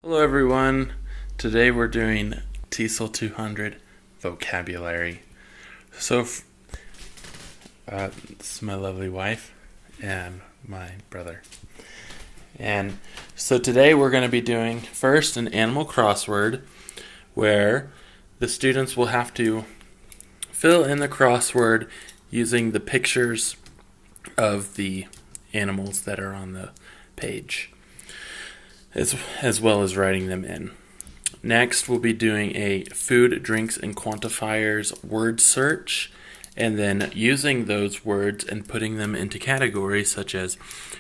Hello everyone, today we're doing TESOL 200 vocabulary. So, this is my lovely wife and my brother. And so today we're going to be doing first an animal crossword where the students will have to fill in the crossword using the pictures of the animals that are on the page, as well as writing them in. Next, we'll be doing a food, drinks, and quantifiers word search, and then using those words and putting them into categories such as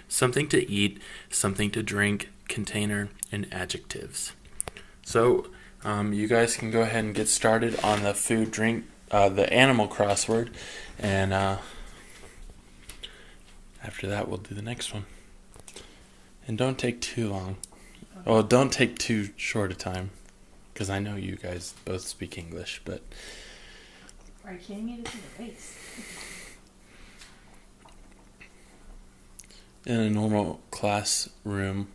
something to eat, something to drink, container, and adjectives. So, you guys can go ahead and get started on the food, drink, the animal crossword, and after that, we'll do the next one. And don't take too long. Well, don't take too short a time, because I know you guys both speak English, but... Are you kidding me? This is a race. In a normal classroom,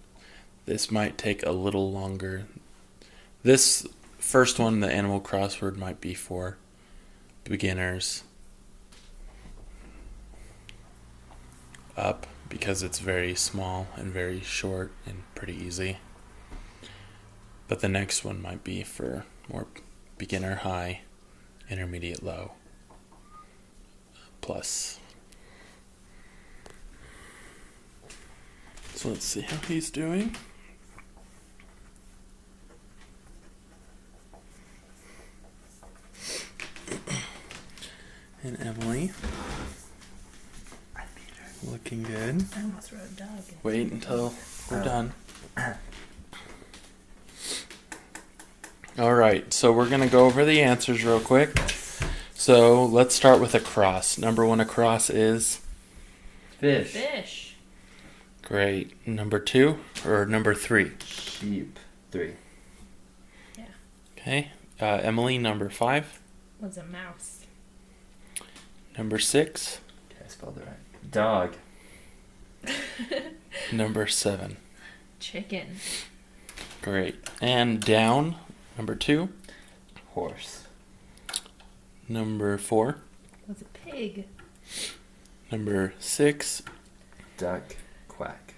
this might take a little longer. This first one, the animal crossword, might be for beginners up, because it's very small and very short and pretty easy. But the next one might be for more beginner, high, intermediate, low, plus. So let's see how he's doing. And Emily. Looking good. I almost wrote dog. Wait until we're done. Alright, so we're going to go over the answers real quick. So let's start with a cross. Number one across is? Fish. Fish. Great. Number two or number three? Sheep. 3. Yeah. Okay. Emily, number 5. Was a mouse. Number 6. Okay, I spelled it right. Dog. Number 7. Chicken. Great. And down, number 2. Horse. Number 4. Was a pig. Number 6. Duck. Quack.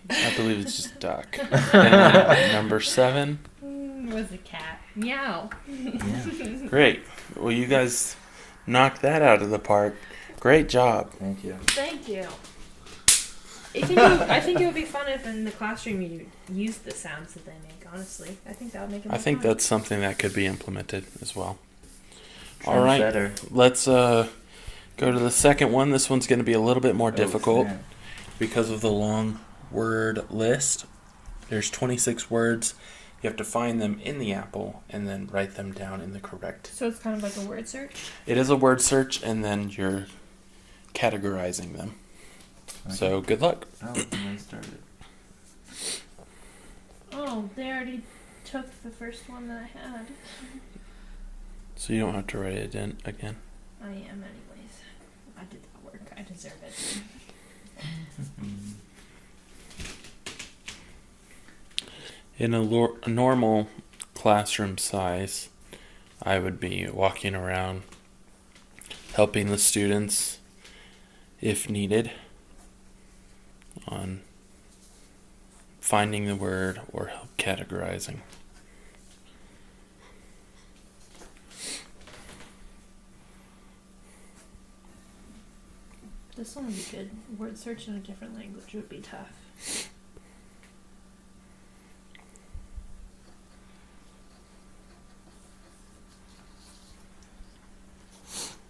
I believe it's just duck. And number 7. Was a cat. Meow. Yeah. Great. Well, you guys knocked that out of the park. Great job. Thank you. Thank you. I think it would be fun if in the classroom you used the sounds that they make, honestly. I think that would make it more I think fun. that's something that could be implemented as well. Sounds All right. better. Let's go to the second one. This one's going to be a little bit more difficult snap. because of the long word list. There's 26 words. You have to find them in the apple and then write them down in the correct. So it's kind of like a word search? It is a word search, and then you're categorizing them. Okay. So good luck. Oh, I started. Oh, they already took the first one that I had. So you don't have to write it in again. I am anyways. I did that work. I deserve it. In a normal classroom size, I would be walking around helping the students, if needed, on finding the word or categorizing. This one would be good. Word search in a different language would be tough.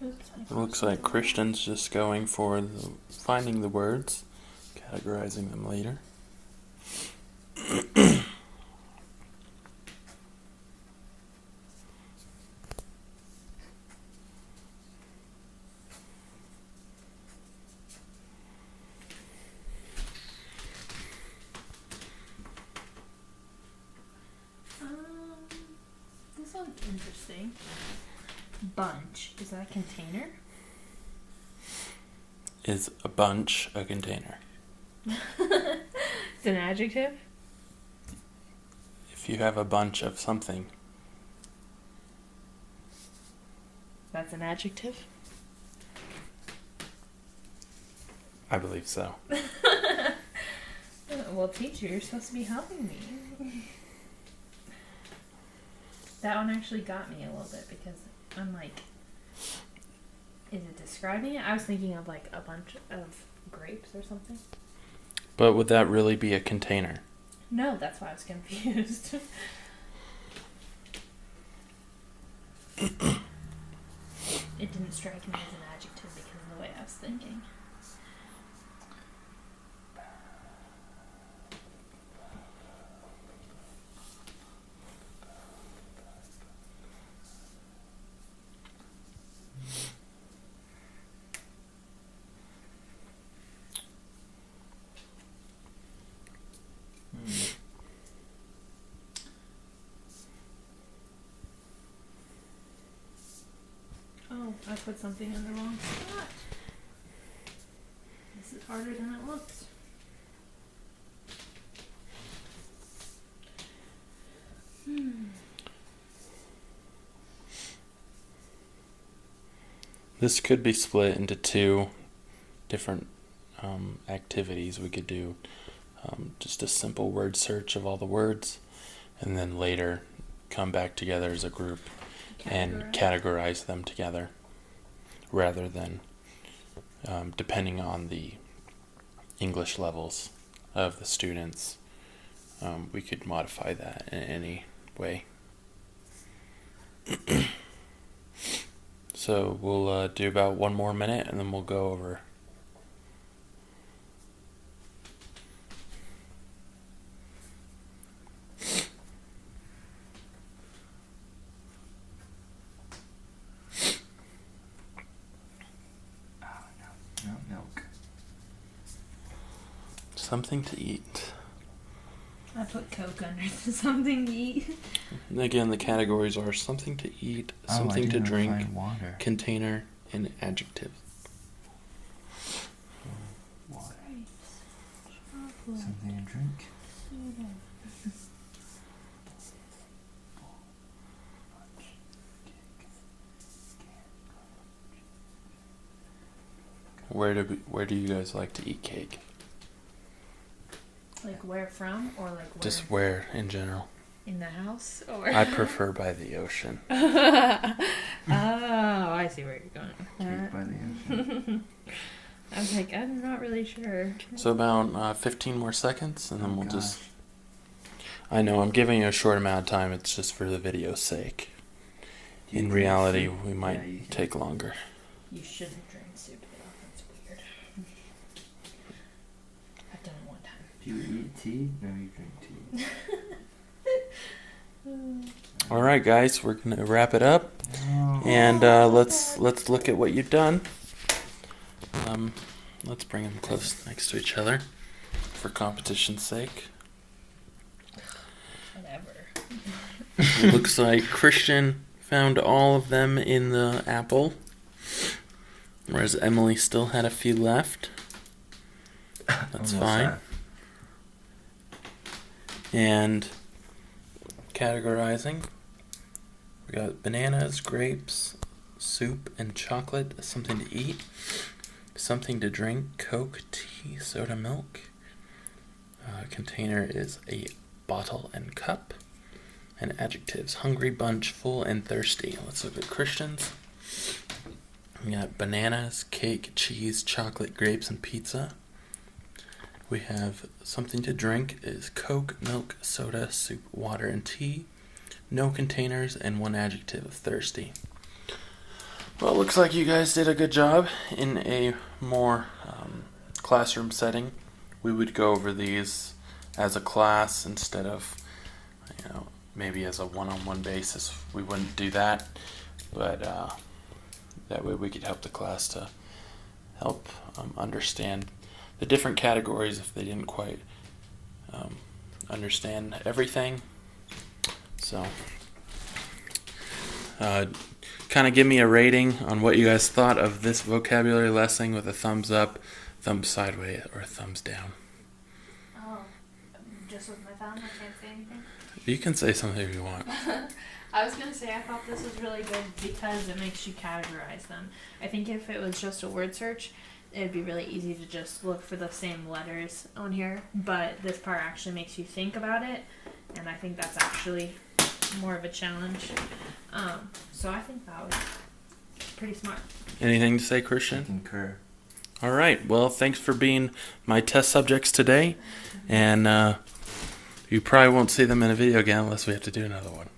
It looks like Christian's just going for finding the words, categorizing them later. This one's interesting. Bunch. Is that a container? Is a bunch a container? It's an adjective? if you have a bunch of something. That's an adjective? I believe so. Well, teacher, you're supposed to be helping me. That one actually got me a little bit because I'm like, is it describing it? I was thinking of like a bunch of grapes or something. But would that really be a container? No, that's why I was confused. It didn't strike me as an adjective because of the way I was thinking. Oh, I put something in the wrong spot. This is harder than it looks. This could be split into two different activities. We could do just a simple word search of all the words, and then later come back together as a group and categorize them together, rather than depending on the English levels of the students. We could modify that in any way. So we'll do about one more minute and then we'll go over. No milk. Something to eat. I put Coke under something to eat. And again, the categories are something to eat, something to drink, Water. container, and adjective. Water. Chocolate. Something to drink. Soda. Where do you guys like to eat cake? Like where from, or like where? Just where in general? In the house, or? I prefer by the ocean. Oh, I see where you're going. Cake by the ocean. I was like, I'm not really sure. So about 15 more seconds, and then Oh, we'll gosh. just... I know, I'm giving you a short amount of time. It's just for the video's sake. Do you In drink reality, soup? we might Yeah, you can. take longer. You shouldn't drink soup though. That's weird. I've done it one time. Do you eat tea? No, you drink tea. All right, guys, we're gonna wrap it up, No. and let's look at what you've done. Let's bring them close next to each other for competition's sake. Whatever. Looks like Christian found all of them in the apple, whereas Emily still had a few left. That's Almost fine. half. And categorizing, we got bananas, grapes, soup, and chocolate. Something to eat, something to drink, Coke, tea, soda, milk. Container is a bottle and cup. And adjectives: hungry, bunch, full, and thirsty. Let's look at Christian's. We got bananas, cake, cheese, chocolate, grapes, and pizza. We have something to drink is Coke, milk, soda, soup, water, and tea. No containers, and one adjective of thirsty. Well, it looks like you guys did a good job. In a more classroom setting, we would go over these as a class instead of, maybe as a one-on-one basis. We wouldn't do that, but that way we could help the class to help understand the different categories if they didn't quite understand everything. So kind of give me a rating on what you guys thought of this vocabulary lesson with a thumbs up, thumbs sideways, or a thumbs down. Oh, just with my thumb, I can't say anything? You can say something if you want. I was gonna say I thought this was really good because it makes you categorize them. I think if it was just a word search, it'd be really easy to just look for the same letters on here. But this part actually makes you think about it, and I think that's actually more of a challenge. So I think that was pretty smart. Anything to say, I Christian? concur. All right. Well, thanks for being my test subjects today. And you probably won't see them in a video again unless we have to do another one.